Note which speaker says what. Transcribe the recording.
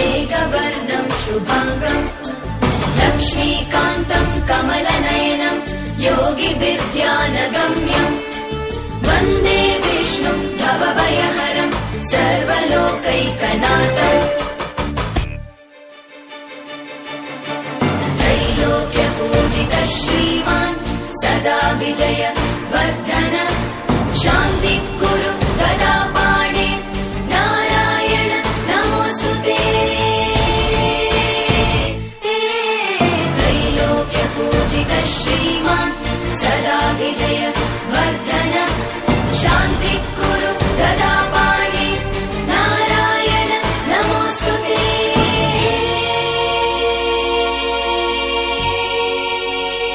Speaker 1: मेघवर्णं शुभाङ्गम् लक्ष्मीकान्तं कमलनयनं योगिभिर्ध्यानगम्यम् वन्दे विष्णुं भवभयहरं सर्वलोकैकनाथम् त्रैलोक्यपूजितः श्रीमान् सदा विजय वर्धन शान्ति कुरु गदा पाणे नारायण नमोऽस्तुते त्रैलोक्यपूजितः श्रीमान् सदा विजय वर्धन शान्ति कुरु गदा पाणे